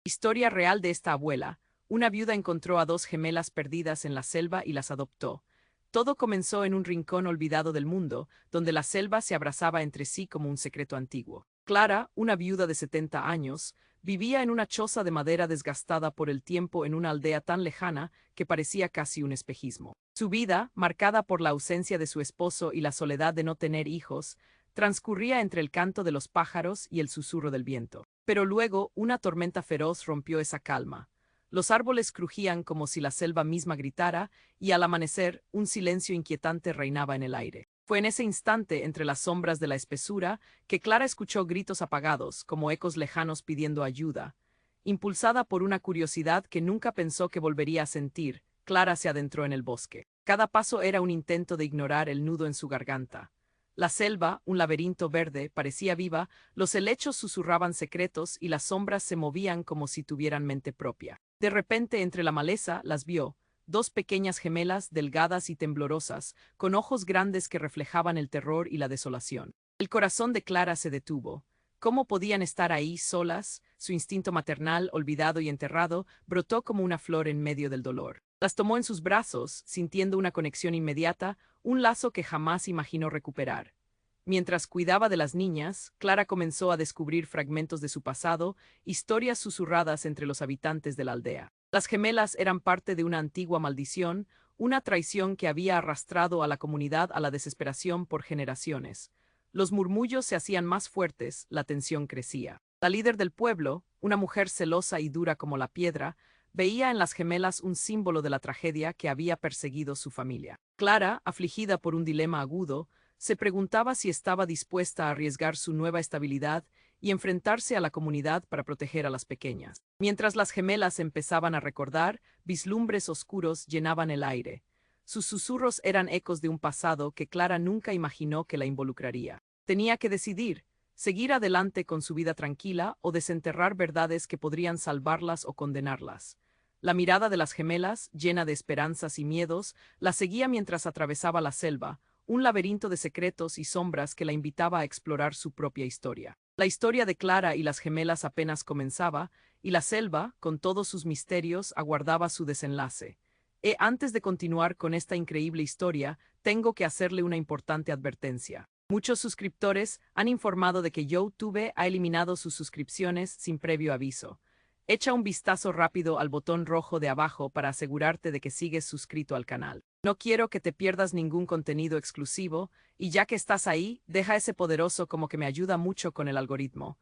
Historia real de esta abuela. Una viuda encontró a dos gemelas perdidas en la selva y las adoptó. Todo comenzó en un rincón olvidado del mundo, donde la selva se abrazaba entre sí como un secreto antiguo. Clara, una viuda de 70 años, vivía en una choza de madera desgastada por el tiempo en una aldea tan lejana que parecía casi un espejismo. Su vida, marcada por la ausencia de su esposo y la soledad de no tener hijos, transcurría entre el canto de los pájaros y el susurro del viento. Pero luego, una tormenta feroz rompió esa calma. Los árboles crujían como si la selva misma gritara, y al amanecer, un silencio inquietante reinaba en el aire. Fue en ese instante, entre las sombras de la espesura, que Clara escuchó gritos apagados, como ecos lejanos pidiendo ayuda. Impulsada por una curiosidad que nunca pensó que volvería a sentir, Clara se adentró en el bosque. Cada paso era un intento de ignorar el nudo en su garganta. La selva, un laberinto verde, parecía viva, los helechos susurraban secretos y las sombras se movían como si tuvieran mente propia. De repente, entre la maleza, las vio, dos pequeñas gemelas delgadas y temblorosas, con ojos grandes que reflejaban el terror y la desolación. El corazón de Clara se detuvo. ¿Cómo podían estar ahí solas? Su instinto maternal, olvidado y enterrado, brotó como una flor en medio del dolor. Las tomó en sus brazos, sintiendo una conexión inmediata, un lazo que jamás imaginó recuperar. Mientras cuidaba de las niñas, Clara comenzó a descubrir fragmentos de su pasado, historias susurradas entre los habitantes de la aldea. Las gemelas eran parte de una antigua maldición, una traición que había arrastrado a la comunidad a la desesperación por generaciones. Los murmullos se hacían más fuertes, la tensión crecía. La líder del pueblo, una mujer celosa y dura como la piedra, veía en las gemelas un símbolo de la tragedia que había perseguido su familia. Clara, afligida por un dilema agudo, se preguntaba si estaba dispuesta a arriesgar su nueva estabilidad y enfrentarse a la comunidad para proteger a las pequeñas. Mientras las gemelas empezaban a recordar, vislumbres oscuros llenaban el aire. Sus susurros eran ecos de un pasado que Clara nunca imaginó que la involucraría. Tenía que decidir, seguir adelante con su vida tranquila o desenterrar verdades que podrían salvarlas o condenarlas. La mirada de las gemelas, llena de esperanzas y miedos, la seguía mientras atravesaba la selva, un laberinto de secretos y sombras que la invitaba a explorar su propia historia. La historia de Clara y las gemelas apenas comenzaba, y la selva, con todos sus misterios, aguardaba su desenlace. Antes de continuar con esta increíble historia, tengo que hacerle una importante advertencia. Muchos suscriptores han informado de que YouTube ha eliminado sus suscripciones sin previo aviso. Echa un vistazo rápido al botón rojo de abajo para asegurarte de que sigues suscrito al canal. No quiero que te pierdas ningún contenido exclusivo, y ya que estás ahí, deja ese poderoso como que me ayuda mucho con el algoritmo.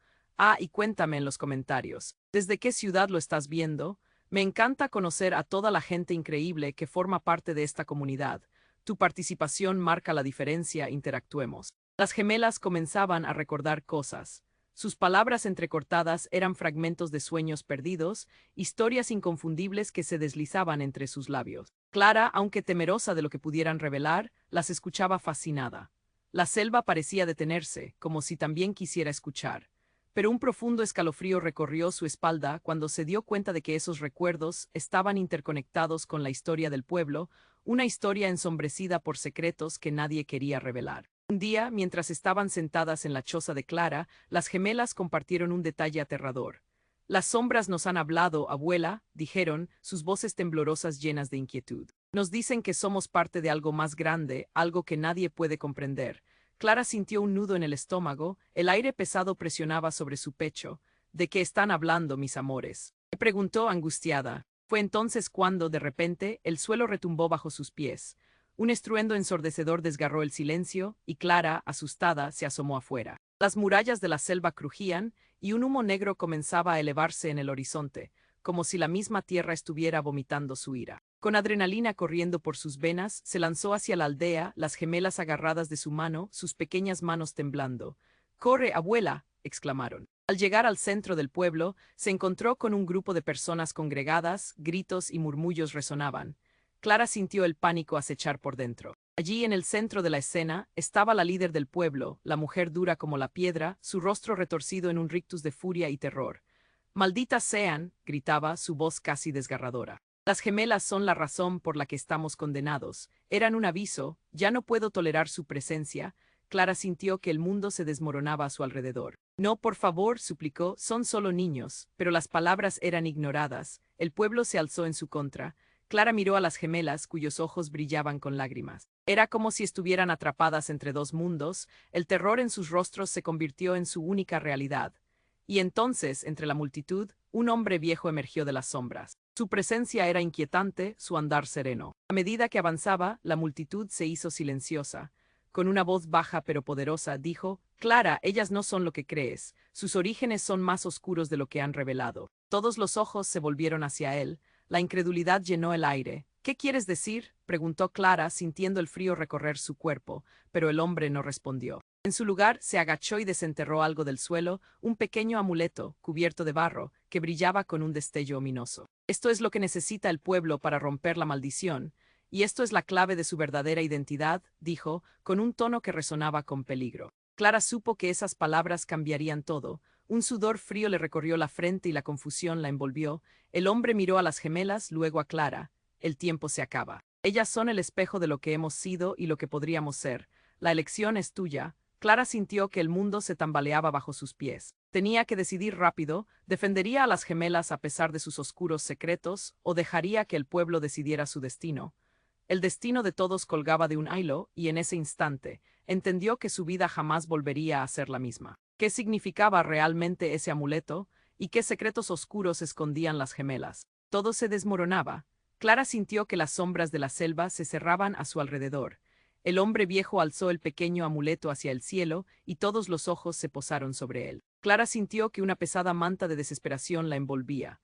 Y cuéntame en los comentarios, ¿desde qué ciudad lo estás viendo? Me encanta conocer a toda la gente increíble que forma parte de esta comunidad. Tu participación marca la diferencia, interactuemos. Las gemelas comenzaban a recordar cosas. Sus palabras entrecortadas eran fragmentos de sueños perdidos, historias inconfundibles que se deslizaban entre sus labios. Clara, aunque temerosa de lo que pudieran revelar, las escuchaba fascinada. La selva parecía detenerse, como si también quisiera escuchar. Pero un profundo escalofrío recorrió su espalda cuando se dio cuenta de que esos recuerdos estaban interconectados con la historia del pueblo, una historia ensombrecida por secretos que nadie quería revelar. Un día, mientras estaban sentadas en la choza de Clara, las gemelas compartieron un detalle aterrador. Las sombras nos han hablado, abuela, dijeron, sus voces temblorosas llenas de inquietud. Nos dicen que somos parte de algo más grande, algo que nadie puede comprender. Clara sintió un nudo en el estómago, el aire pesado presionaba sobre su pecho. ¿De qué están hablando, mis amores?, le preguntó angustiada. Fue entonces cuando, de repente, el suelo retumbó bajo sus pies. Un estruendo ensordecedor desgarró el silencio, y Clara, asustada, se asomó afuera. Las murallas de la selva crujían, y un humo negro comenzaba a elevarse en el horizonte, como si la misma tierra estuviera vomitando su ira. Con adrenalina corriendo por sus venas, se lanzó hacia la aldea, las gemelas agarradas de su mano, sus pequeñas manos temblando. «¡Corre, abuela!», exclamaron. Al llegar al centro del pueblo, se encontró con un grupo de personas congregadas, gritos y murmullos resonaban. Clara sintió el pánico acechar por dentro. Allí, en el centro de la escena, estaba la líder del pueblo, la mujer dura como la piedra, su rostro retorcido en un rictus de furia y terror. «Malditas sean», gritaba, su voz casi desgarradora. «Las gemelas son la razón por la que estamos condenados. Eran un aviso, ya no puedo tolerar su presencia». Clara sintió que el mundo se desmoronaba a su alrededor. No, por favor, suplicó, son solo niños, pero las palabras eran ignoradas. El pueblo se alzó en su contra. Clara miró a las gemelas cuyos ojos brillaban con lágrimas. Era como si estuvieran atrapadas entre dos mundos, el terror en sus rostros se convirtió en su única realidad. Y entonces, entre la multitud, un hombre viejo emergió de las sombras. Su presencia era inquietante, su andar sereno. A medida que avanzaba, la multitud se hizo silenciosa. Con una voz baja pero poderosa, dijo, Clara, ellas no son lo que crees. Sus orígenes son más oscuros de lo que han revelado. Todos los ojos se volvieron hacia él. La incredulidad llenó el aire. ¿Qué quieres decir? Preguntó Clara, sintiendo el frío recorrer su cuerpo, pero el hombre no respondió. En su lugar, se agachó y desenterró algo del suelo, un pequeño amuleto, cubierto de barro, que brillaba con un destello ominoso. Esto es lo que necesita el pueblo para romper la maldición, y esto es la clave de su verdadera identidad, dijo, con un tono que resonaba con peligro. Clara supo que esas palabras cambiarían todo. Un sudor frío le recorrió la frente y la confusión la envolvió. El hombre miró a las gemelas, luego a Clara. El tiempo se acaba. Ellas son el espejo de lo que hemos sido y lo que podríamos ser. La elección es tuya. Clara sintió que el mundo se tambaleaba bajo sus pies. Tenía que decidir rápido, defendería a las gemelas a pesar de sus oscuros secretos, o dejaría que el pueblo decidiera su destino. El destino de todos colgaba de un hilo, y en ese instante, entendió que su vida jamás volvería a ser la misma. ¿Qué significaba realmente ese amuleto? ¿Y qué secretos oscuros escondían las gemelas? Todo se desmoronaba. Clara sintió que las sombras de la selva se cerraban a su alrededor. El hombre viejo alzó el pequeño amuleto hacia el cielo, y todos los ojos se posaron sobre él. Clara sintió que una pesada manta de desesperación la envolvía.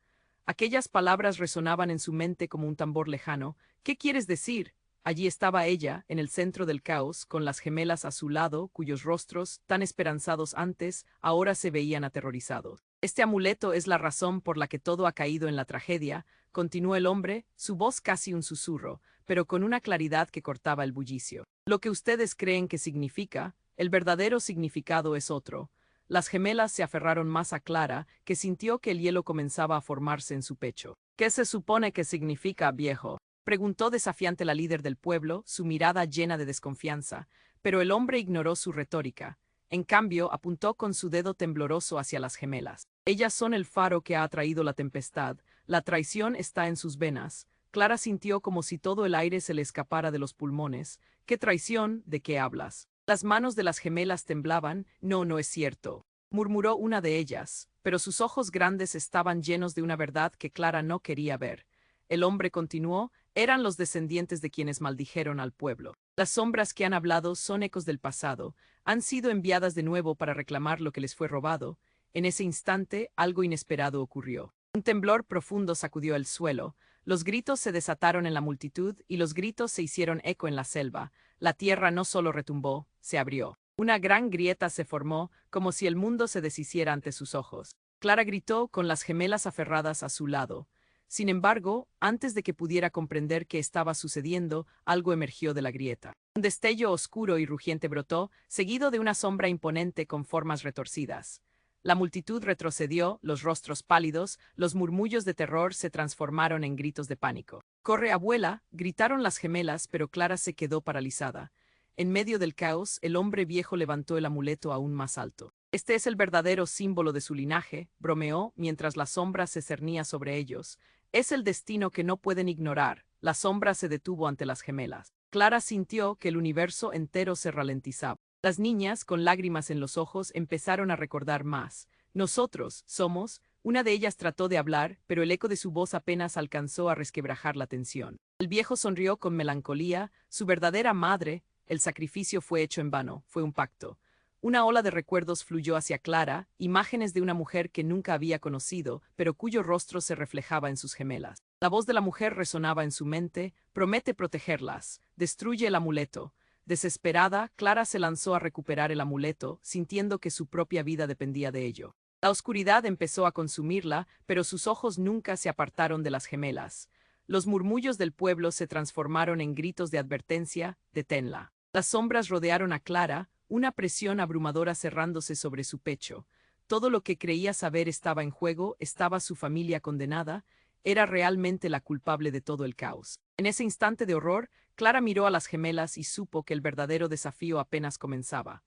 Aquellas palabras resonaban en su mente como un tambor lejano. ¿Qué quieres decir? Allí estaba ella, en el centro del caos, con las gemelas a su lado, cuyos rostros, tan esperanzados antes, ahora se veían aterrorizados. Este amuleto es la razón por la que todo ha caído en la tragedia, continuó el hombre, su voz casi un susurro, pero con una claridad que cortaba el bullicio. Lo que ustedes creen que significa, el verdadero significado es otro. Las gemelas se aferraron más a Clara, que sintió que el hielo comenzaba a formarse en su pecho. ¿Qué se supone que significa, viejo? Preguntó desafiante la líder del pueblo, su mirada llena de desconfianza, pero el hombre ignoró su retórica. En cambio, apuntó con su dedo tembloroso hacia las gemelas. Ellas son el faro que ha atraído la tempestad. La traición está en sus venas. Clara sintió como si todo el aire se le escapara de los pulmones. ¿Qué traición? ¿De qué hablas? Las manos de las gemelas temblaban. No, no es cierto, murmuró una de ellas, pero sus ojos grandes estaban llenos de una verdad que Clara no quería ver. El hombre continuó, eran los descendientes de quienes maldijeron al pueblo. Las sombras que han hablado son ecos del pasado, han sido enviadas de nuevo para reclamar lo que les fue robado. En ese instante, algo inesperado ocurrió. Un temblor profundo sacudió el suelo, los gritos se desataron en la multitud y los gritos se hicieron eco en la selva. La tierra no solo retumbó, se abrió. Una gran grieta se formó, como si el mundo se deshiciera ante sus ojos. Clara gritó con las gemelas aferradas a su lado. Sin embargo, antes de que pudiera comprender qué estaba sucediendo, algo emergió de la grieta. Un destello oscuro y rugiente brotó, seguido de una sombra imponente con formas retorcidas. La multitud retrocedió, los rostros pálidos, los murmullos de terror se transformaron en gritos de pánico. «¡Corre, abuela!», gritaron las gemelas, pero Clara se quedó paralizada. En medio del caos, el hombre viejo levantó el amuleto aún más alto. «Este es el verdadero símbolo de su linaje», bromeó, mientras la sombra se cernía sobre ellos. «Es el destino que no pueden ignorar». La sombra se detuvo ante las gemelas. Clara sintió que el universo entero se ralentizaba. Las niñas, con lágrimas en los ojos, empezaron a recordar más. «Nosotros somos». Una de ellas trató de hablar, pero el eco de su voz apenas alcanzó a resquebrajar la tensión. El viejo sonrió con melancolía. Su verdadera madre, el sacrificio fue hecho en vano, fue un pacto. Una ola de recuerdos fluyó hacia Clara, imágenes de una mujer que nunca había conocido, pero cuyo rostro se reflejaba en sus gemelas. La voz de la mujer resonaba en su mente, promete protegerlas, destruye el amuleto. Desesperada, Clara se lanzó a recuperar el amuleto, sintiendo que su propia vida dependía de ello. La oscuridad empezó a consumirla, pero sus ojos nunca se apartaron de las gemelas. Los murmullos del pueblo se transformaron en gritos de advertencia, «deténla». Las sombras rodearon a Clara, una presión abrumadora cerrándose sobre su pecho. Todo lo que creía saber estaba en juego, estaba su familia condenada, era realmente la culpable de todo el caos. En ese instante de horror, Clara miró a las gemelas y supo que el verdadero desafío apenas comenzaba.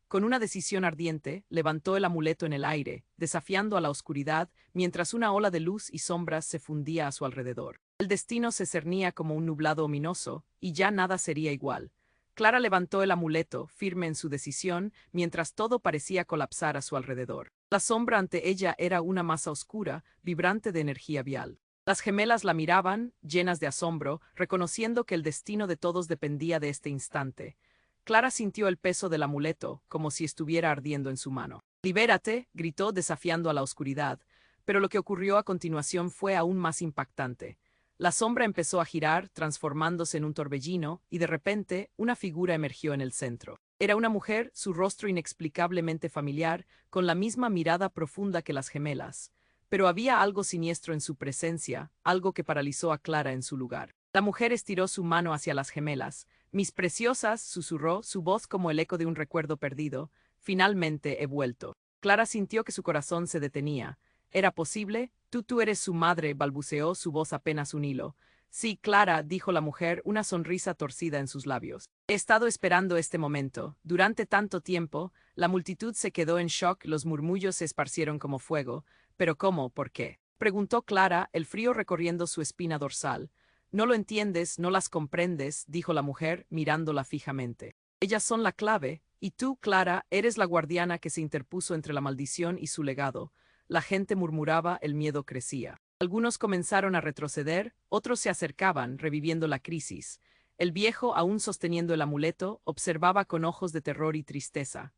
Con una decisión ardiente, levantó el amuleto en el aire, desafiando a la oscuridad, mientras una ola de luz y sombras se fundía a su alrededor. El destino se cernía como un nublado ominoso, y ya nada sería igual. Clara levantó el amuleto, firme en su decisión, mientras todo parecía colapsar a su alrededor. La sombra ante ella era una masa oscura, vibrante de energía vial. Las gemelas la miraban, llenas de asombro, reconociendo que el destino de todos dependía de este instante. Clara sintió el peso del amuleto, como si estuviera ardiendo en su mano. «Libérate», gritó desafiando a la oscuridad, pero lo que ocurrió a continuación fue aún más impactante. La sombra empezó a girar, transformándose en un torbellino, y de repente, una figura emergió en el centro. Era una mujer, su rostro inexplicablemente familiar, con la misma mirada profunda que las gemelas. Pero había algo siniestro en su presencia, algo que paralizó a Clara en su lugar. La mujer estiró su mano hacia las gemelas. «Mis preciosas», susurró, su voz como el eco de un recuerdo perdido. «Finalmente he vuelto». Clara sintió que su corazón se detenía. «¿Era posible? Tú eres su madre», balbuceó, su voz apenas un hilo. «Sí, Clara», dijo la mujer, una sonrisa torcida en sus labios. «He estado esperando este momento. Durante tanto tiempo». La multitud se quedó en shock, los murmullos se esparcieron como fuego. «¿Pero cómo? ¿Por qué?», preguntó Clara, el frío recorriendo su espina dorsal. «No lo entiendes, no las comprendes», dijo la mujer, mirándola fijamente. «Ellas son la clave, y tú, Clara, eres la guardiana que se interpuso entre la maldición y su legado». La gente murmuraba, el miedo crecía. Algunos comenzaron a retroceder, otros se acercaban, reviviendo la crisis. El viejo, aún sosteniendo el amuleto, observaba con ojos de terror y tristeza.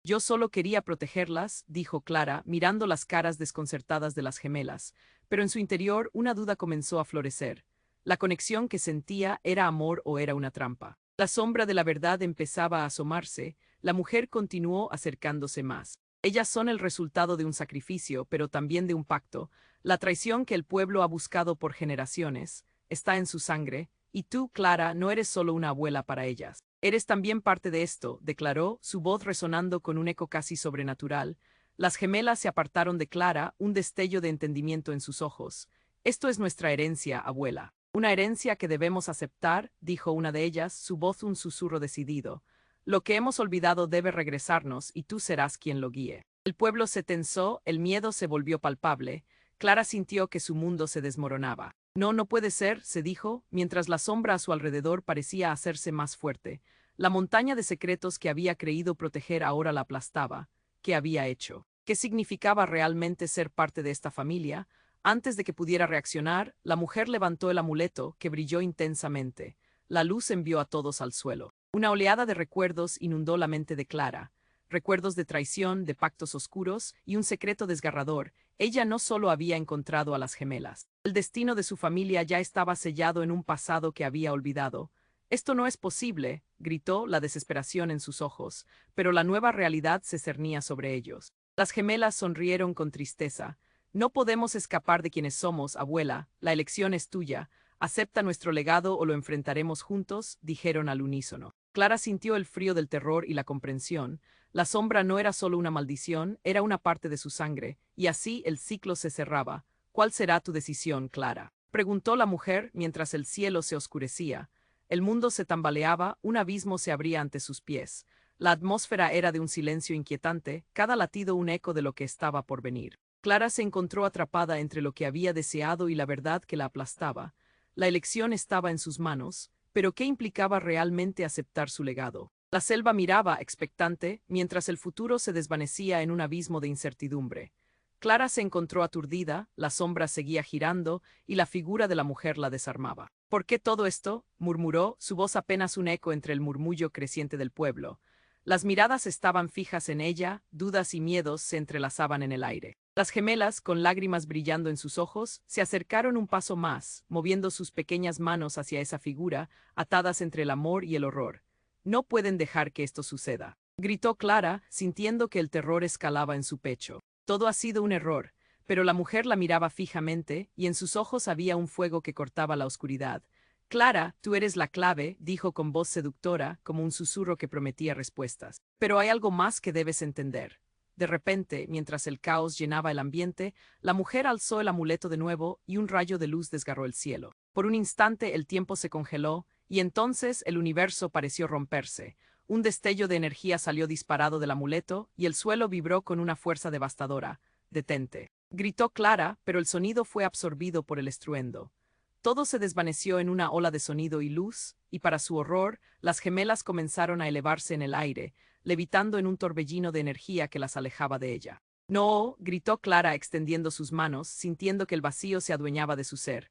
Yo solo quería protegerlas», dijo Clara, mirando las caras desconcertadas de las gemelas, pero en su interior una duda comenzó a florecer. La conexión que sentía, ¿era amor o era una trampa? La sombra de la verdad empezaba a asomarse, la mujer continuó acercándose más. «Ellas son el resultado de un sacrificio, pero también de un pacto. La traición que el pueblo ha buscado por generaciones está en su sangre, y tú, Clara, no eres solo una abuela para ellas. Eres también parte de esto», declaró, su voz resonando con un eco casi sobrenatural. Las gemelas se apartaron de Clara, un destello de entendimiento en sus ojos. «Esto es nuestra herencia, abuela». «Una herencia que debemos aceptar», dijo una de ellas, su voz un susurro decidido. «Lo que hemos olvidado debe regresarnos y tú serás quien lo guíe». El pueblo se tensó, el miedo se volvió palpable. Clara sintió que su mundo se desmoronaba. No puede ser», se dijo, mientras la sombra a su alrededor parecía hacerse más fuerte. La montaña de secretos que había creído proteger ahora la aplastaba. ¿Qué había hecho? ¿Qué significaba realmente ser parte de esta familia? Antes de que pudiera reaccionar, la mujer levantó el amuleto, que brilló intensamente. La luz envió a todos al suelo. Una oleada de recuerdos inundó la mente de Clara. Recuerdos de traición, de pactos oscuros y un secreto desgarrador. Ella no solo había encontrado a las gemelas. El destino de su familia ya estaba sellado en un pasado que había olvidado. «Esto no es posible», gritó, la desesperación en sus ojos, pero la nueva realidad se cernía sobre ellos. Las gemelas sonrieron con tristeza. «No podemos escapar de quienes somos, abuela, la elección es tuya. Acepta nuestro legado o lo enfrentaremos juntos», dijeron al unísono. Clara sintió el frío del terror y la comprensión. La sombra no era solo una maldición, era una parte de su sangre, y así el ciclo se cerraba. «¿Cuál será tu decisión, Clara?», preguntó la mujer mientras el cielo se oscurecía. El mundo se tambaleaba, un abismo se abría ante sus pies. La atmósfera era de un silencio inquietante, cada latido un eco de lo que estaba por venir. Clara se encontró atrapada entre lo que había deseado y la verdad que la aplastaba. La elección estaba en sus manos, pero ¿qué implicaba realmente aceptar su legado? La selva miraba, expectante, mientras el futuro se desvanecía en un abismo de incertidumbre. Clara se encontró aturdida, la sombra seguía girando, y la figura de la mujer la desarmaba. «¿Por qué todo esto?», murmuró, su voz apenas un eco entre el murmullo creciente del pueblo. Las miradas estaban fijas en ella, dudas y miedos se entrelazaban en el aire. Las gemelas, con lágrimas brillando en sus ojos, se acercaron un paso más, moviendo sus pequeñas manos hacia esa figura, atadas entre el amor y el horror. «No pueden dejar que esto suceda», gritó Clara, sintiendo que el terror escalaba en su pecho. «Todo ha sido un error», pero la mujer la miraba fijamente, y en sus ojos había un fuego que cortaba la oscuridad. «Clara, tú eres la clave», dijo con voz seductora, como un susurro que prometía respuestas. «Pero hay algo más que debes entender». De repente, mientras el caos llenaba el ambiente, la mujer alzó el amuleto de nuevo y un rayo de luz desgarró el cielo. Por un instante el tiempo se congeló, y entonces el universo pareció romperse. Un destello de energía salió disparado del amuleto y el suelo vibró con una fuerza devastadora. «Detente», gritó Clara, pero el sonido fue absorbido por el estruendo. Todo se desvaneció en una ola de sonido y luz, y para su horror, las gemelas comenzaron a elevarse en el aire, levitando en un torbellino de energía que las alejaba de ella. «No», gritó Clara extendiendo sus manos, sintiendo que el vacío se adueñaba de su ser.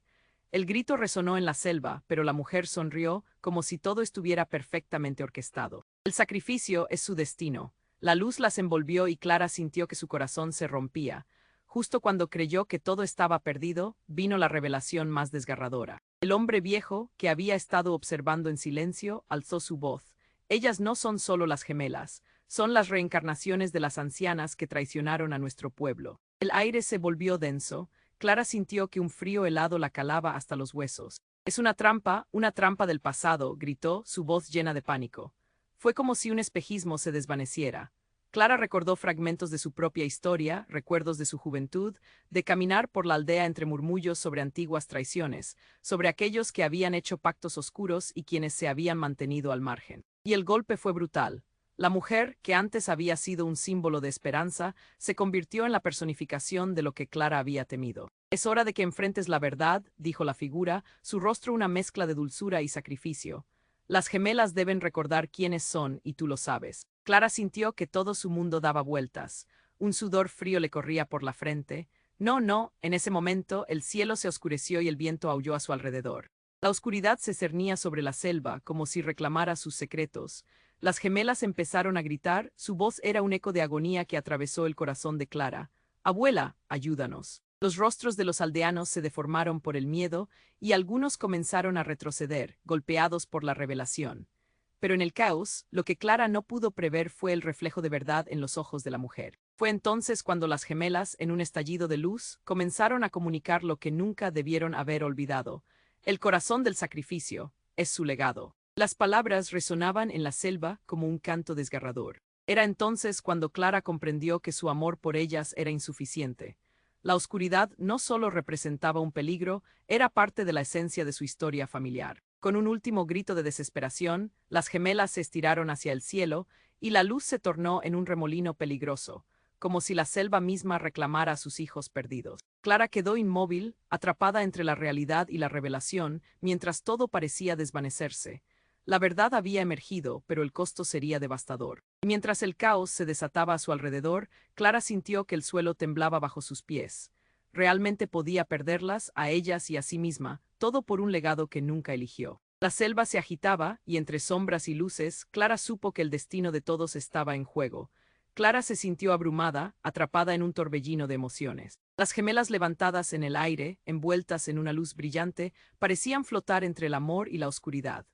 El grito resonó en la selva, pero la mujer sonrió como si todo estuviera perfectamente orquestado. El sacrificio es su destino. La luz las envolvió y Clara sintió que su corazón se rompía. Justo cuando creyó que todo estaba perdido, vino la revelación más desgarradora. El hombre viejo, que había estado observando en silencio, alzó su voz. «Ellas no son solo las gemelas, son las reencarnaciones de las ancianas que traicionaron a nuestro pueblo». El aire se volvió denso. Clara sintió que un frío helado la calaba hasta los huesos. «Es una trampa del pasado», gritó, su voz llena de pánico. Fue como si un espejismo se desvaneciera. Clara recordó fragmentos de su propia historia, recuerdos de su juventud, de caminar por la aldea entre murmullos sobre antiguas traiciones, sobre aquellos que habían hecho pactos oscuros y quienes se habían mantenido al margen. Y el golpe fue brutal. La mujer, que antes había sido un símbolo de esperanza, se convirtió en la personificación de lo que Clara había temido. «Es hora de que enfrentes la verdad», dijo la figura, su rostro una mezcla de dulzura y sacrificio. «Las gemelas deben recordar quiénes son, y tú lo sabes». Clara sintió que todo su mundo daba vueltas. Un sudor frío le corría por la frente. No, no, en ese momento el cielo se oscureció y el viento aulló a su alrededor. La oscuridad se cernía sobre la selva, como si reclamara sus secretos. Las gemelas empezaron a gritar, su voz era un eco de agonía que atravesó el corazón de Clara. «Abuela, ayúdanos». Los rostros de los aldeanos se deformaron por el miedo, y algunos comenzaron a retroceder, golpeados por la revelación. Pero en el caos, lo que Clara no pudo prever fue el reflejo de verdad en los ojos de la mujer. Fue entonces cuando las gemelas, en un estallido de luz, comenzaron a comunicar lo que nunca debieron haber olvidado. El corazón del sacrificio es su legado. Las palabras resonaban en la selva como un canto desgarrador. Era entonces cuando Clara comprendió que su amor por ellas era insuficiente. La oscuridad no solo representaba un peligro, era parte de la esencia de su historia familiar. Con un último grito de desesperación, las gemelas se estiraron hacia el cielo, y la luz se tornó en un remolino peligroso, como si la selva misma reclamara a sus hijos perdidos. Clara quedó inmóvil, atrapada entre la realidad y la revelación, mientras todo parecía desvanecerse. La verdad había emergido, pero el costo sería devastador. Mientras el caos se desataba a su alrededor, Clara sintió que el suelo temblaba bajo sus pies. Realmente podía perderlas, a ellas y a sí misma, todo por un legado que nunca eligió. La selva se agitaba, y entre sombras y luces, Clara supo que el destino de todos estaba en juego. Clara se sintió abrumada, atrapada en un torbellino de emociones. Las gemelas levantadas en el aire, envueltas en una luz brillante, parecían flotar entre el amor y la oscuridad.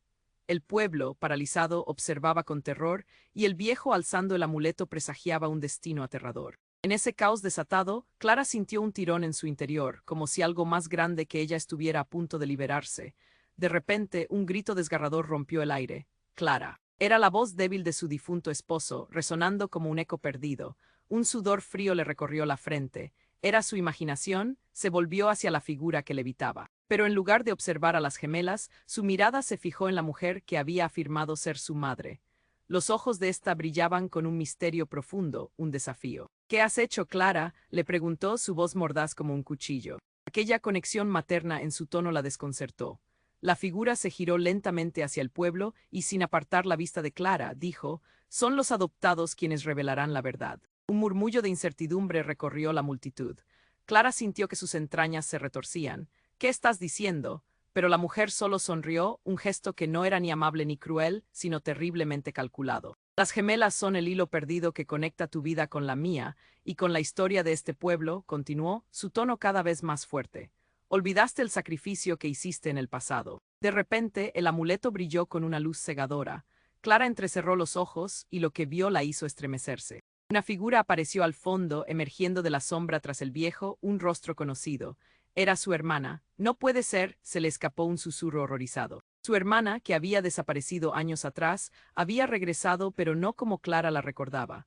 El pueblo, paralizado, observaba con terror, y el viejo alzando el amuleto presagiaba un destino aterrador. En ese caos desatado, Clara sintió un tirón en su interior, como si algo más grande que ella estuviera a punto de liberarse. De repente, un grito desgarrador rompió el aire. «Clara». Era la voz débil de su difunto esposo, resonando como un eco perdido. Un sudor frío le recorrió la frente. Era su imaginación, se volvió hacia la figura que levitaba. Pero en lugar de observar a las gemelas, su mirada se fijó en la mujer que había afirmado ser su madre. Los ojos de ésta brillaban con un misterio profundo, un desafío. «¿Qué has hecho, Clara?», le preguntó, su voz mordaz como un cuchillo. Aquella conexión materna en su tono la desconcertó. La figura se giró lentamente hacia el pueblo y, sin apartar la vista de Clara, dijo: «Son los adoptados quienes revelarán la verdad». Un murmullo de incertidumbre recorrió la multitud. Clara sintió que sus entrañas se retorcían. «¿Qué estás diciendo?». Pero la mujer solo sonrió, un gesto que no era ni amable ni cruel, sino terriblemente calculado. «Las gemelas son el hilo perdido que conecta tu vida con la mía, y con la historia de este pueblo», continuó, su tono cada vez más fuerte. «Olvidaste el sacrificio que hiciste en el pasado». De repente, el amuleto brilló con una luz cegadora. Clara entrecerró los ojos, y lo que vio la hizo estremecerse. Una figura apareció al fondo, emergiendo de la sombra tras el viejo, un rostro conocido. Era su hermana. «No puede ser», se le escapó un susurro horrorizado. Su hermana, que había desaparecido años atrás, había regresado, pero no como Clara la recordaba.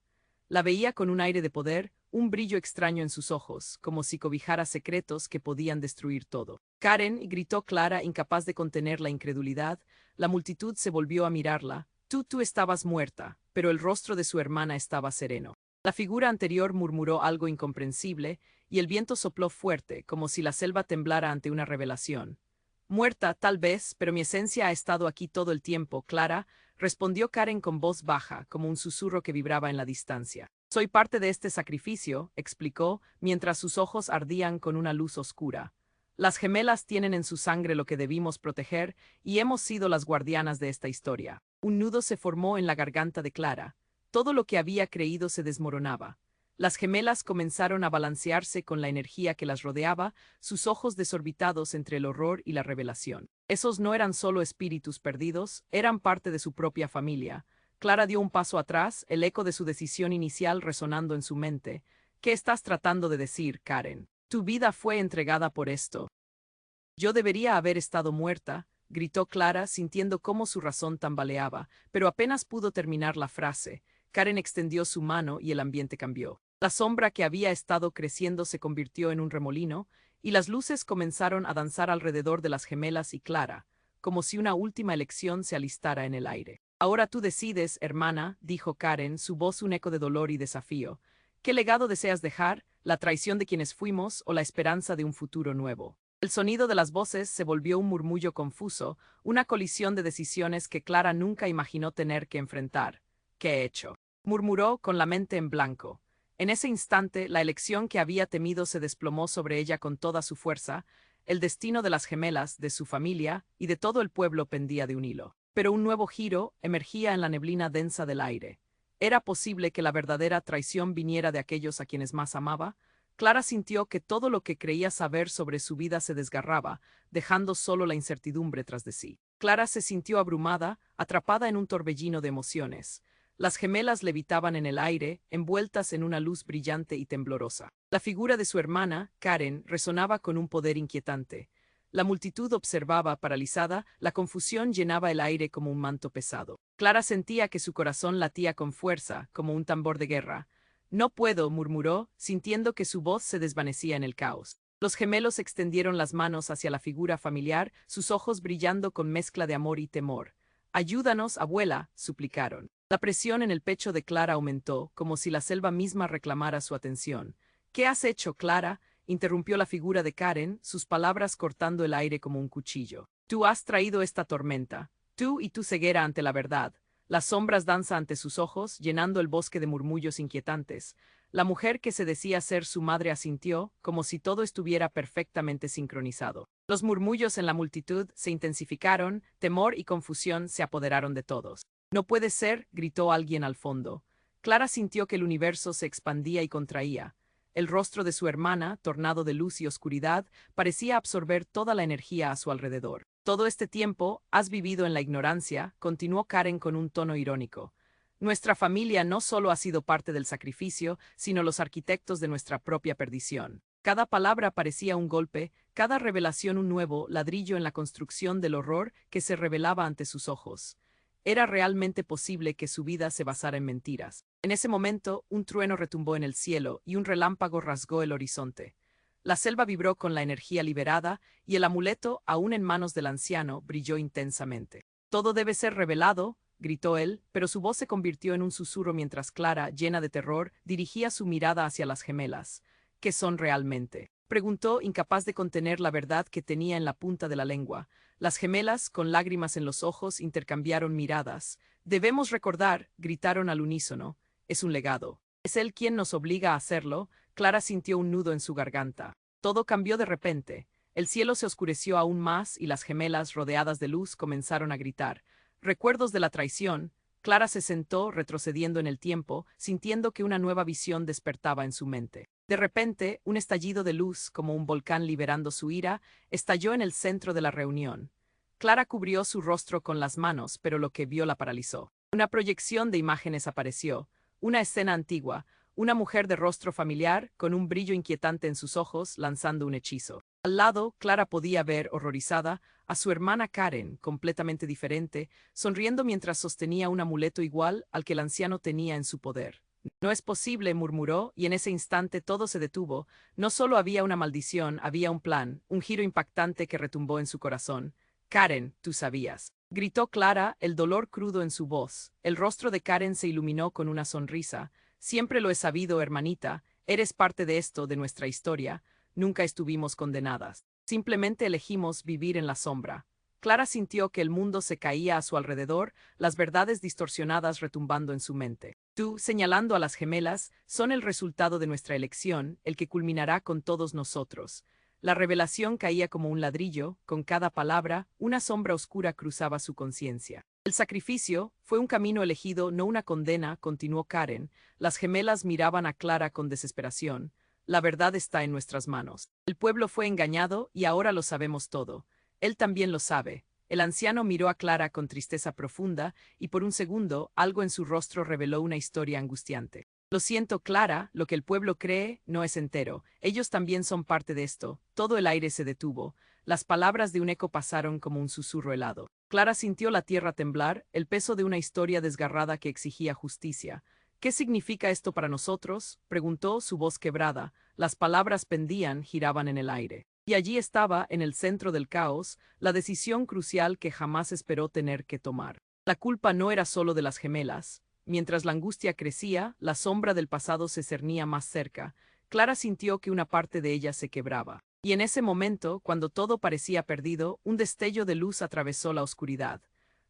La veía con un aire de poder, un brillo extraño en sus ojos, como si cobijara secretos que podían destruir todo. «Karen», gritó Clara, incapaz de contener la incredulidad. La multitud se volvió a mirarla. Tú estabas muerta, pero el rostro de su hermana estaba sereno. La figura anterior murmuró algo incomprensible, y el viento sopló fuerte, como si la selva temblara ante una revelación. Muerta, tal vez, pero mi esencia ha estado aquí todo el tiempo, Clara, respondió Karen con voz baja, como un susurro que vibraba en la distancia. Soy parte de este sacrificio, explicó, mientras sus ojos ardían con una luz oscura. Las gemelas tienen en su sangre lo que debimos proteger, y hemos sido las guardianas de esta historia. Un nudo se formó en la garganta de Clara. Todo lo que había creído se desmoronaba. Las gemelas comenzaron a balancearse con la energía que las rodeaba, sus ojos desorbitados entre el horror y la revelación. Esos no eran solo espíritus perdidos, eran parte de su propia familia. Clara dio un paso atrás, el eco de su decisión inicial resonando en su mente. ¿Qué estás tratando de decir, Karen? Tu vida fue entregada por esto. Yo debería haber estado muerta, gritó Clara, sintiendo cómo su razón tambaleaba, pero apenas pudo terminar la frase. Karen extendió su mano y el ambiente cambió. La sombra que había estado creciendo se convirtió en un remolino, y las luces comenzaron a danzar alrededor de las gemelas y Clara, como si una última elección se alistara en el aire. Ahora tú decides, hermana, dijo Karen, su voz un eco de dolor y desafío. ¿Qué legado deseas dejar, la traición de quienes fuimos o la esperanza de un futuro nuevo? El sonido de las voces se volvió un murmullo confuso, una colisión de decisiones que Clara nunca imaginó tener que enfrentar. ¿Qué he hecho? Murmuró con la mente en blanco. En ese instante, la elección que había temido se desplomó sobre ella con toda su fuerza. El destino de las gemelas, de su familia y de todo el pueblo pendía de un hilo. Pero un nuevo giro emergía en la neblina densa del aire. ¿Era posible que la verdadera traición viniera de aquellos a quienes más amaba? Clara sintió que todo lo que creía saber sobre su vida se desgarraba, dejando solo la incertidumbre tras de sí. Clara se sintió abrumada, atrapada en un torbellino de emociones. Las gemelas levitaban en el aire, envueltas en una luz brillante y temblorosa. La figura de su hermana, Karen, resonaba con un poder inquietante. La multitud observaba, paralizada, la confusión llenaba el aire como un manto pesado. Clara sentía que su corazón latía con fuerza, como un tambor de guerra. No puedo, murmuró, sintiendo que su voz se desvanecía en el caos. Los gemelos extendieron las manos hacia la figura familiar, sus ojos brillando con mezcla de amor y temor. Ayúdanos, abuela, suplicaron. La presión en el pecho de Clara aumentó, como si la selva misma reclamara su atención. ¿Qué has hecho, Clara? Interrumpió la figura de Karen, sus palabras cortando el aire como un cuchillo. Tú has traído esta tormenta, tú y tu ceguera ante la verdad. Las sombras danzan ante sus ojos, llenando el bosque de murmullos inquietantes. La mujer que se decía ser su madre asintió, como si todo estuviera perfectamente sincronizado. Los murmullos en la multitud se intensificaron, temor y confusión se apoderaron de todos. No puede ser, gritó alguien al fondo. Clara sintió que el universo se expandía y contraía. El rostro de su hermana, tornado de luz y oscuridad, parecía absorber toda la energía a su alrededor. Todo este tiempo has vivido en la ignorancia, continuó Karen con un tono irónico. Nuestra familia no solo ha sido parte del sacrificio, sino los arquitectos de nuestra propia perdición. Cada palabra parecía un golpe, cada revelación un nuevo ladrillo en la construcción del horror que se revelaba ante sus ojos. Era realmente posible que su vida se basara en mentiras. En ese momento, un trueno retumbó en el cielo y un relámpago rasgó el horizonte. La selva vibró con la energía liberada y el amuleto, aún en manos del anciano, brilló intensamente. Todo debe ser revelado, gritó él, pero su voz se convirtió en un susurro mientras Clara, llena de terror, dirigía su mirada hacia las gemelas. ¿Qué son realmente? Preguntó, incapaz de contener la verdad que tenía en la punta de la lengua. Las gemelas, con lágrimas en los ojos, intercambiaron miradas. Debemos recordar, gritaron al unísono. Es un legado. Es él quien nos obliga a hacerlo. Clara sintió un nudo en su garganta. Todo cambió de repente. El cielo se oscureció aún más y las gemelas, rodeadas de luz, comenzaron a gritar. Recuerdos de la traición. Clara se sentó, retrocediendo en el tiempo, sintiendo que una nueva visión despertaba en su mente. De repente, un estallido de luz, como un volcán liberando su ira, estalló en el centro de la reunión. Clara cubrió su rostro con las manos, pero lo que vio la paralizó. Una proyección de imágenes apareció, una escena antigua, una mujer de rostro familiar, con un brillo inquietante en sus ojos, lanzando un hechizo. Al lado, Clara podía ver, horrorizada, a su hermana Karen, completamente diferente, sonriendo mientras sostenía un amuleto igual al que el anciano tenía en su poder. No es posible, murmuró, y en ese instante todo se detuvo. No solo había una maldición, había un plan, un giro impactante que retumbó en su corazón. Karen, tú sabías. Gritó Clara, el dolor crudo en su voz. El rostro de Karen se iluminó con una sonrisa. Siempre lo he sabido, hermanita. Eres parte de esto, de nuestra historia. Nunca estuvimos condenadas. Simplemente elegimos vivir en la sombra. Clara sintió que el mundo se caía a su alrededor, las verdades distorsionadas retumbando en su mente. Tú, señalando a las gemelas, son el resultado de nuestra elección, el que culminará con todos nosotros. La revelación caía como un ladrillo, con cada palabra, una sombra oscura cruzaba su conciencia. El sacrificio fue un camino elegido, no una condena, continuó Karen. Las gemelas miraban a Clara con desesperación. La verdad está en nuestras manos. El pueblo fue engañado y ahora lo sabemos todo. Él también lo sabe. El anciano miró a Clara con tristeza profunda y por un segundo algo en su rostro reveló una historia angustiante. Lo siento, Clara, lo que el pueblo cree no es entero. Ellos también son parte de esto. Todo el aire se detuvo. Las palabras de un eco pasaron como un susurro helado. Clara sintió la tierra temblar, el peso de una historia desgarrada que exigía justicia. ¿Qué significa esto para nosotros?, preguntó, su voz quebrada. Las palabras pendían, giraban en el aire. Y allí estaba, en el centro del caos, la decisión crucial que jamás esperó tener que tomar. La culpa no era solo de las gemelas. Mientras la angustia crecía, la sombra del pasado se cernía más cerca. Clara sintió que una parte de ella se quebraba. Y en ese momento, cuando todo parecía perdido, un destello de luz atravesó la oscuridad.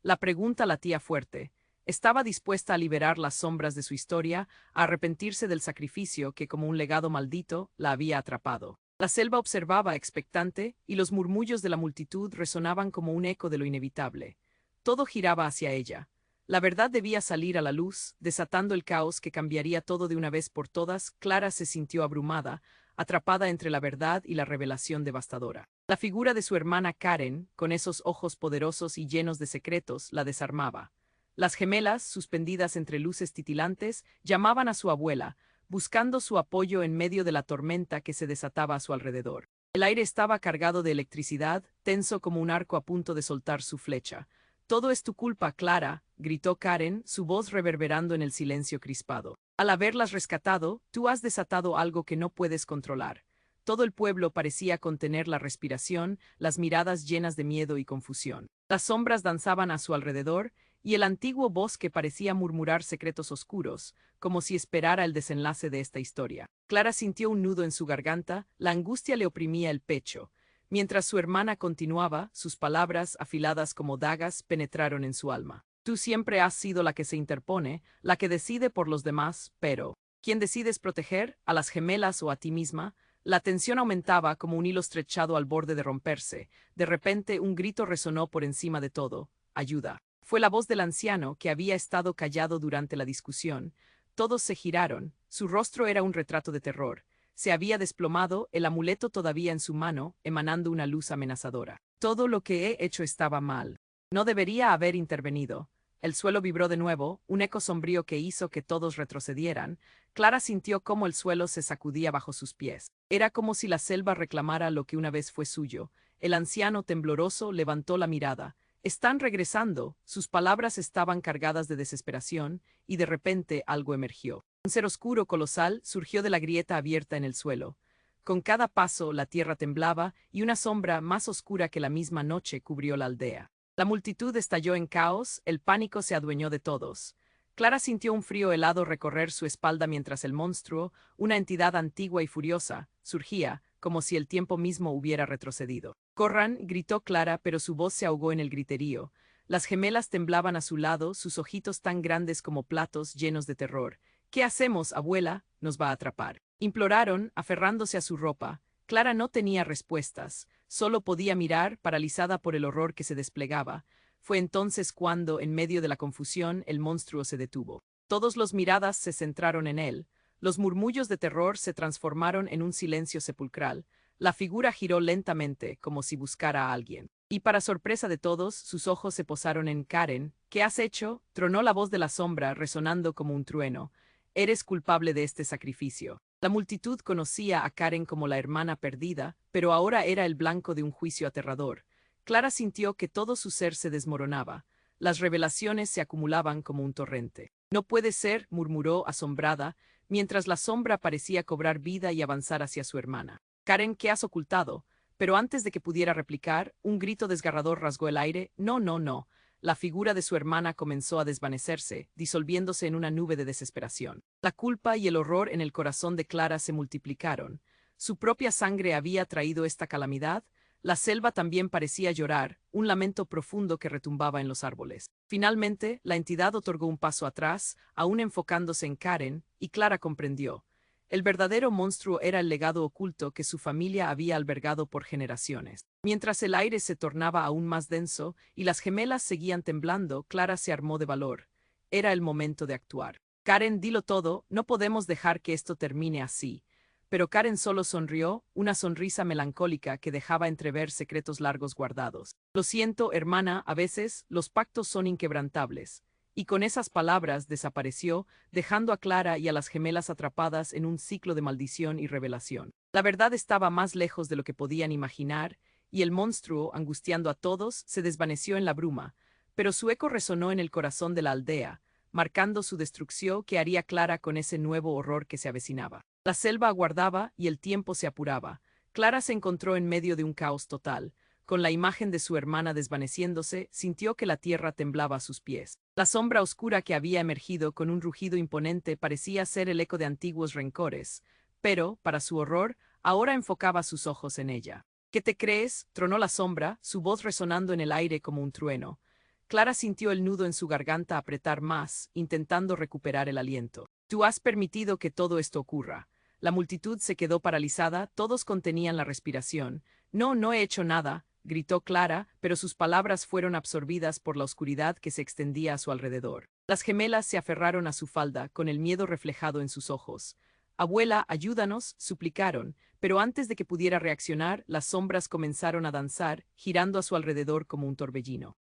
La pregunta latía fuerte. Estaba dispuesta a liberar las sombras de su historia, a arrepentirse del sacrificio que, como un legado maldito, la había atrapado. La selva observaba expectante, y los murmullos de la multitud resonaban como un eco de lo inevitable. Todo giraba hacia ella. La verdad debía salir a la luz, desatando el caos que cambiaría todo de una vez por todas. Clara se sintió abrumada, atrapada entre la verdad y la revelación devastadora. La figura de su hermana Karen, con esos ojos poderosos y llenos de secretos, la desarmaba. Las gemelas, suspendidas entre luces titilantes, llamaban a su abuela, buscando su apoyo en medio de la tormenta que se desataba a su alrededor. El aire estaba cargado de electricidad, tenso como un arco a punto de soltar su flecha. «Todo es tu culpa, Clara», gritó Karen, su voz reverberando en el silencio crispado. «Al haberlas rescatado, tú has desatado algo que no puedes controlar». Todo el pueblo parecía contener la respiración, las miradas llenas de miedo y confusión. Las sombras danzaban a su alrededor, y el antiguo bosque parecía murmurar secretos oscuros, como si esperara el desenlace de esta historia. Clara sintió un nudo en su garganta, la angustia le oprimía el pecho. Mientras su hermana continuaba, sus palabras, afiladas como dagas, penetraron en su alma. Tú siempre has sido la que se interpone, la que decide por los demás, pero ¿quién decides proteger? ¿A las gemelas o a ti misma? La tensión aumentaba como un hilo estrechado al borde de romperse. De repente, un grito resonó por encima de todo. «¡Ayuda!». Fue la voz del anciano, que había estado callado durante la discusión. Todos se giraron. Su rostro era un retrato de terror. Se había desplomado, el amuleto todavía en su mano, emanando una luz amenazadora. «Todo lo que he hecho estaba mal. No debería haber intervenido». El suelo vibró de nuevo, un eco sombrío que hizo que todos retrocedieran. Clara sintió cómo el suelo se sacudía bajo sus pies. Era como si la selva reclamara lo que una vez fue suyo. El anciano, tembloroso, levantó la mirada. «Están regresando». Sus palabras estaban cargadas de desesperación, y de repente algo emergió. Un ser oscuro colosal surgió de la grieta abierta en el suelo. Con cada paso la tierra temblaba, y una sombra más oscura que la misma noche cubrió la aldea. La multitud estalló en caos, el pánico se adueñó de todos. Clara sintió un frío helado recorrer su espalda mientras el monstruo, una entidad antigua y furiosa, surgía, como si el tiempo mismo hubiera retrocedido. «¡Corran!», gritó Clara, pero su voz se ahogó en el griterío. Las gemelas temblaban a su lado, sus ojitos tan grandes como platos llenos de terror. «¿Qué hacemos, abuela? Nos va a atrapar», imploraron, aferrándose a su ropa. Clara no tenía respuestas, solo podía mirar, paralizada por el horror que se desplegaba. Fue entonces cuando, en medio de la confusión, el monstruo se detuvo. Todos los miradas se centraron en él. Los murmullos de terror se transformaron en un silencio sepulcral. La figura giró lentamente, como si buscara a alguien. Y para sorpresa de todos, sus ojos se posaron en Karen. «¿Qué has hecho?», tronó la voz de la sombra, resonando como un trueno. «Eres culpable de este sacrificio». La multitud conocía a Karen como la hermana perdida, pero ahora era el blanco de un juicio aterrador. Clara sintió que todo su ser se desmoronaba. Las revelaciones se acumulaban como un torrente. «No puede ser», murmuró, asombrada, mientras la sombra parecía cobrar vida y avanzar hacia su hermana. «Karen, ¿qué has ocultado?». Pero antes de que pudiera replicar, un grito desgarrador rasgó el aire. «No, no, no». la figura de su hermana comenzó a desvanecerse, disolviéndose en una nube de desesperación. La culpa y el horror en el corazón de Clara se multiplicaron. Su propia sangre había traído esta calamidad. La selva también parecía llorar, un lamento profundo que retumbaba en los árboles. Finalmente, la entidad otorgó un paso atrás, aún enfocándose en Karen, y Clara comprendió. El verdadero monstruo era el legado oculto que su familia había albergado por generaciones. Mientras el aire se tornaba aún más denso y las gemelas seguían temblando, Clara se armó de valor. Era el momento de actuar. Karen, dilo todo, no podemos dejar que esto termine así. Pero Karen solo sonrió, una sonrisa melancólica que dejaba entrever secretos largos guardados. Lo siento, hermana, a veces los pactos son inquebrantables. Y con esas palabras desapareció, dejando a Clara y a las gemelas atrapadas en un ciclo de maldición y revelación. La verdad estaba más lejos de lo que podían imaginar, y el monstruo, angustiando a todos, se desvaneció en la bruma, pero su eco resonó en el corazón de la aldea, marcando su destrucción que haría Clara con ese nuevo horror que se avecinaba. La selva aguardaba y el tiempo se apuraba. Clara se encontró en medio de un caos total. Con la imagen de su hermana desvaneciéndose, sintió que la tierra temblaba a sus pies. La sombra oscura que había emergido con un rugido imponente parecía ser el eco de antiguos rencores, pero, para su horror, ahora enfocaba sus ojos en ella. ¿Qué te crees?, tronó la sombra, su voz resonando en el aire como un trueno. Clara sintió el nudo en su garganta apretar más, intentando recuperar el aliento. Tú has permitido que todo esto ocurra. La multitud se quedó paralizada, todos contenían la respiración. No, no he hecho nada, gritó Clara, pero sus palabras fueron absorbidas por la oscuridad que se extendía a su alrededor. Las gemelas se aferraron a su falda, con el miedo reflejado en sus ojos. Abuela, ayúdanos, suplicaron, pero antes de que pudiera reaccionar, las sombras comenzaron a danzar, girando a su alrededor como un torbellino.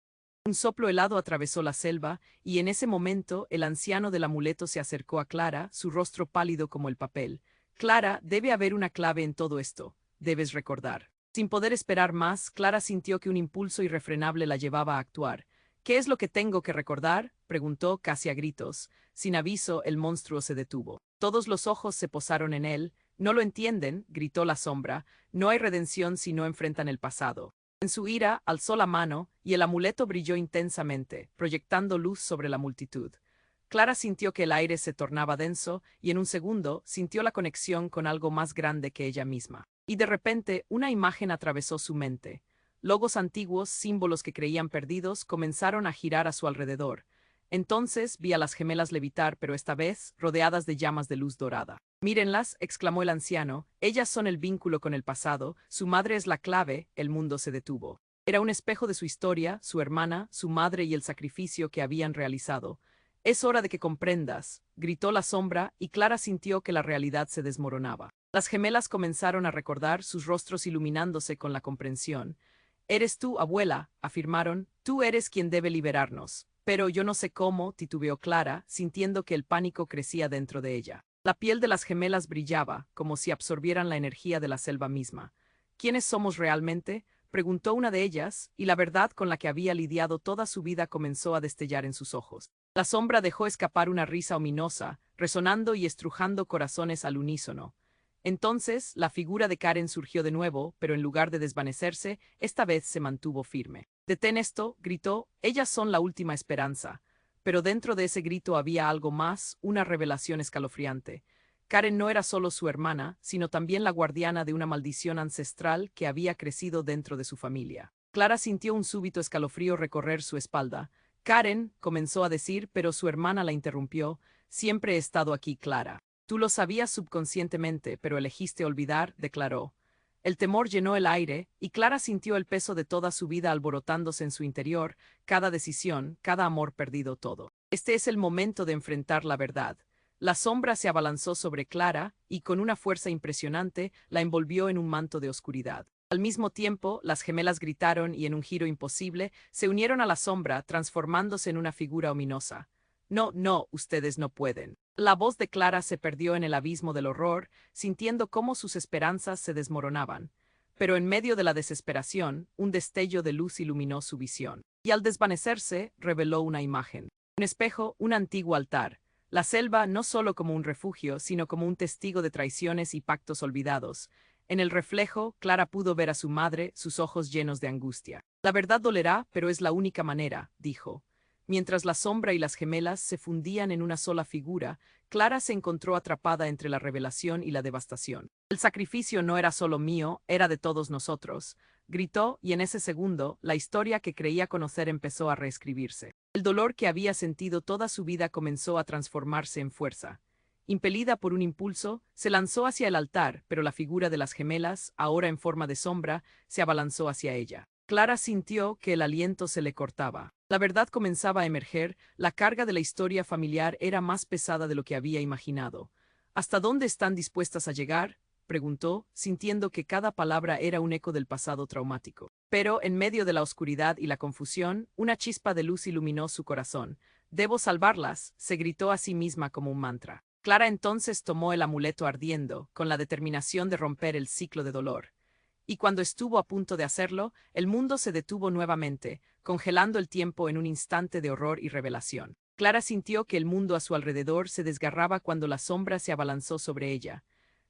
Un soplo helado atravesó la selva, y en ese momento el anciano del amuleto se acercó a Clara, su rostro pálido como el papel. Clara, debe haber una clave en todo esto. Debes recordar. Sin poder esperar más, Clara sintió que un impulso irrefrenable la llevaba a actuar. ¿Qué es lo que tengo que recordar?, preguntó casi a gritos. Sin aviso, el monstruo se detuvo. Todos los ojos se posaron en él. No lo entienden, gritó la sombra. No hay redención si no enfrentan el pasado. En su ira, alzó la mano, y el amuleto brilló intensamente, proyectando luz sobre la multitud. Clara sintió que el aire se tornaba denso, y en un segundo sintió la conexión con algo más grande que ella misma. Y de repente, una imagen atravesó su mente. Logos antiguos, símbolos que creían perdidos, comenzaron a girar a su alrededor. Entonces vi a las gemelas levitar, pero esta vez rodeadas de llamas de luz dorada. Mírenlas, exclamó el anciano, ellas son el vínculo con el pasado, su madre es la clave, el mundo se detuvo. Era un espejo de su historia, su hermana, su madre y el sacrificio que habían realizado. Es hora de que comprendas, gritó la sombra, y Clara sintió que la realidad se desmoronaba. Las gemelas comenzaron a recordar, sus rostros iluminándose con la comprensión. Eres tú, abuela, afirmaron, tú eres quien debe liberarnos. Pero yo no sé cómo, titubeó Clara, sintiendo que el pánico crecía dentro de ella. La piel de las gemelas brillaba, como si absorbieran la energía de la selva misma. ¿Quiénes somos realmente?, preguntó una de ellas, y la verdad con la que había lidiado toda su vida comenzó a destellar en sus ojos. La sombra dejó escapar una risa ominosa, resonando y estrujando corazones al unísono. Entonces, la figura de Karen surgió de nuevo, pero en lugar de desvanecerse, esta vez se mantuvo firme. «Detén esto», gritó, «ellas son la última esperanza». Pero dentro de ese grito había algo más, una revelación escalofriante. Karen no era solo su hermana, sino también la guardiana de una maldición ancestral que había crecido dentro de su familia. Clara sintió un súbito escalofrío recorrer su espalda. «Karen», comenzó a decir, pero su hermana la interrumpió. «Siempre he estado aquí, Clara. Tú lo sabías subconscientemente, pero elegiste olvidar», declaró. El temor llenó el aire, y Clara sintió el peso de toda su vida alborotándose en su interior, cada decisión, cada amor perdido, todo. Este es el momento de enfrentar la verdad. La sombra se abalanzó sobre Clara, y con una fuerza impresionante, la envolvió en un manto de oscuridad. Al mismo tiempo, las gemelas gritaron y en un giro imposible, se unieron a la sombra, transformándose en una figura ominosa. «No, no, ustedes no pueden». La voz de Clara se perdió en el abismo del horror, sintiendo cómo sus esperanzas se desmoronaban. Pero en medio de la desesperación, un destello de luz iluminó su visión. Y al desvanecerse, reveló una imagen. Un espejo, un antiguo altar. La selva no solo como un refugio, sino como un testigo de traiciones y pactos olvidados. En el reflejo, Clara pudo ver a su madre, sus ojos llenos de angustia. La verdad dolerá, pero es la única manera, dijo. Mientras la sombra y las gemelas se fundían en una sola figura, Clara se encontró atrapada entre la revelación y la devastación. El sacrificio no era solo mío, era de todos nosotros, gritó, y en ese segundo, la historia que creía conocer empezó a reescribirse. El dolor que había sentido toda su vida comenzó a transformarse en fuerza. Impelida por un impulso, se lanzó hacia el altar, pero la figura de las gemelas, ahora en forma de sombra, se abalanzó hacia ella. Clara sintió que el aliento se le cortaba. La verdad comenzaba a emerger, la carga de la historia familiar era más pesada de lo que había imaginado. ¿Hasta dónde están dispuestas a llegar?, preguntó, sintiendo que cada palabra era un eco del pasado traumático. Pero, en medio de la oscuridad y la confusión, una chispa de luz iluminó su corazón. «Debo salvarlas», se gritó a sí misma como un mantra. Clara entonces tomó el amuleto ardiendo, con la determinación de romper el ciclo de dolor. Y cuando estuvo a punto de hacerlo, el mundo se detuvo nuevamente, congelando el tiempo en un instante de horror y revelación. Clara sintió que el mundo a su alrededor se desgarraba cuando la sombra se abalanzó sobre ella.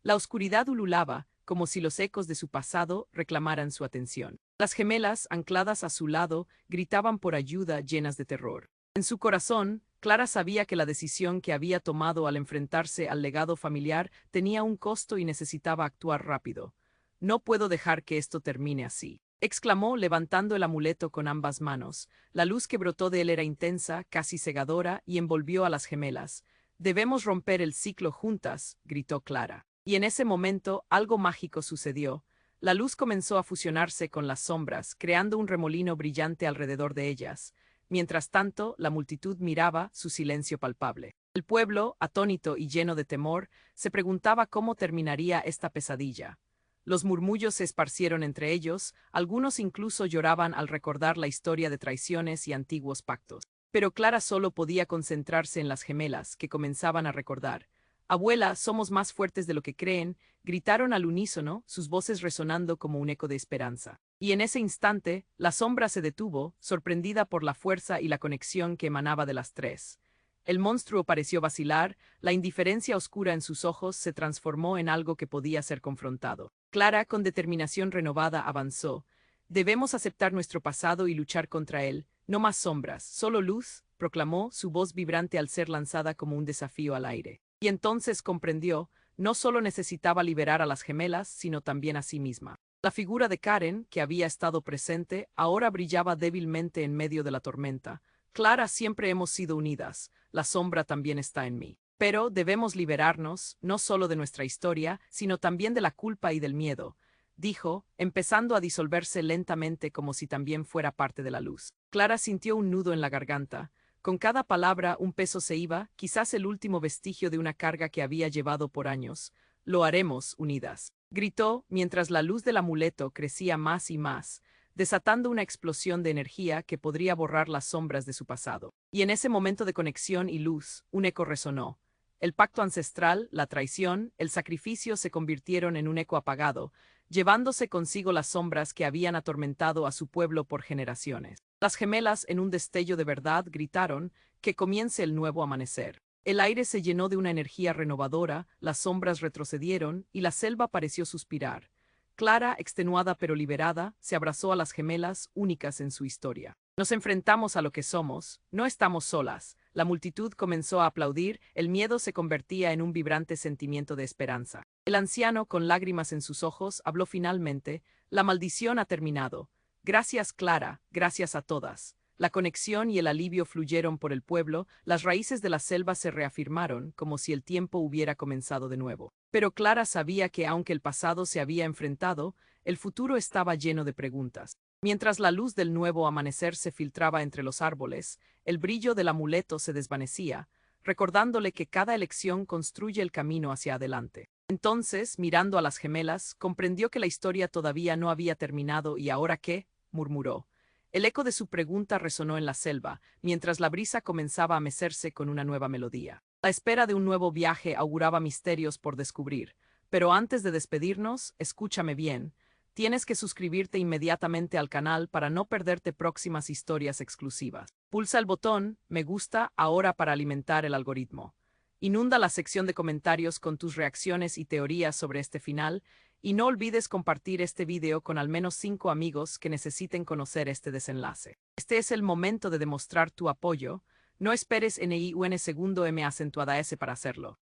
La oscuridad ululaba, como si los ecos de su pasado reclamaran su atención. Las gemelas, ancladas a su lado, gritaban por ayuda llenas de terror. En su corazón, Clara sabía que la decisión que había tomado al enfrentarse al legado familiar tenía un costo y necesitaba actuar rápido. «No puedo dejar que esto termine así», exclamó levantando el amuleto con ambas manos. La luz que brotó de él era intensa, casi cegadora, y envolvió a las gemelas. «Debemos romper el ciclo juntas», gritó Clara. Y en ese momento algo mágico sucedió. La luz comenzó a fusionarse con las sombras, creando un remolino brillante alrededor de ellas. Mientras tanto, la multitud miraba su silencio palpable. El pueblo, atónito y lleno de temor, se preguntaba cómo terminaría esta pesadilla. Los murmullos se esparcieron entre ellos, algunos incluso lloraban al recordar la historia de traiciones y antiguos pactos. Pero Clara solo podía concentrarse en las gemelas, que comenzaban a recordar. «Abuela, somos más fuertes de lo que creen», gritaron al unísono, sus voces resonando como un eco de esperanza. Y en ese instante, la sombra se detuvo, sorprendida por la fuerza y la conexión que emanaba de las tres. El monstruo pareció vacilar, la indiferencia oscura en sus ojos se transformó en algo que podía ser confrontado. Clara, con determinación renovada, avanzó. «Debemos aceptar nuestro pasado y luchar contra él. No más sombras, solo luz», proclamó, su voz vibrante al ser lanzada como un desafío al aire. Y entonces comprendió, no solo necesitaba liberar a las gemelas, sino también a sí misma. La figura de Karen, que había estado presente, ahora brillaba débilmente en medio de la tormenta. «Clara, siempre hemos sido unidas, la sombra también está en mí. Pero debemos liberarnos, no solo de nuestra historia, sino también de la culpa y del miedo», dijo, empezando a disolverse lentamente como si también fuera parte de la luz. Clara sintió un nudo en la garganta. Con cada palabra un peso se iba, quizás el último vestigio de una carga que había llevado por años. «Lo haremos, unidas», gritó, mientras la luz del amuleto crecía más y más, desatando una explosión de energía que podría borrar las sombras de su pasado. Y en ese momento de conexión y luz, un eco resonó. El pacto ancestral, la traición, el sacrificio se convirtieron en un eco apagado, llevándose consigo las sombras que habían atormentado a su pueblo por generaciones. Las gemelas, en un destello de verdad, gritaron: «Que comience el nuevo amanecer». El aire se llenó de una energía renovadora, las sombras retrocedieron y la selva pareció suspirar. Clara, extenuada pero liberada, se abrazó a las gemelas, únicas en su historia. «Nos enfrentamos a lo que somos, no estamos solas». La multitud comenzó a aplaudir, el miedo se convertía en un vibrante sentimiento de esperanza. El anciano, con lágrimas en sus ojos, habló finalmente: «La maldición ha terminado. Gracias, Clara, gracias a todas». La conexión y el alivio fluyeron por el pueblo, las raíces de la selva se reafirmaron, como si el tiempo hubiera comenzado de nuevo. Pero Clara sabía que aunque el pasado se había enfrentado, el futuro estaba lleno de preguntas. Mientras la luz del nuevo amanecer se filtraba entre los árboles, el brillo del amuleto se desvanecía, recordándole que cada elección construye el camino hacia adelante. Entonces, mirando a las gemelas, comprendió que la historia todavía no había terminado. «¿Y ahora qué?», murmuró. El eco de su pregunta resonó en la selva, mientras la brisa comenzaba a mecerse con una nueva melodía. La espera de un nuevo viaje auguraba misterios por descubrir. Pero antes de despedirnos, escúchame bien. Tienes que suscribirte inmediatamente al canal para no perderte próximas historias exclusivas. Pulsa el botón «Me gusta» ahora para alimentar el algoritmo. Inunda la sección de comentarios con tus reacciones y teorías sobre este final, y no olvides compartir este video con al menos 5 amigos que necesiten conocer este desenlace. Este es el momento de demostrar tu apoyo. No esperes N-I-U-N segundo M acentuada S para hacerlo.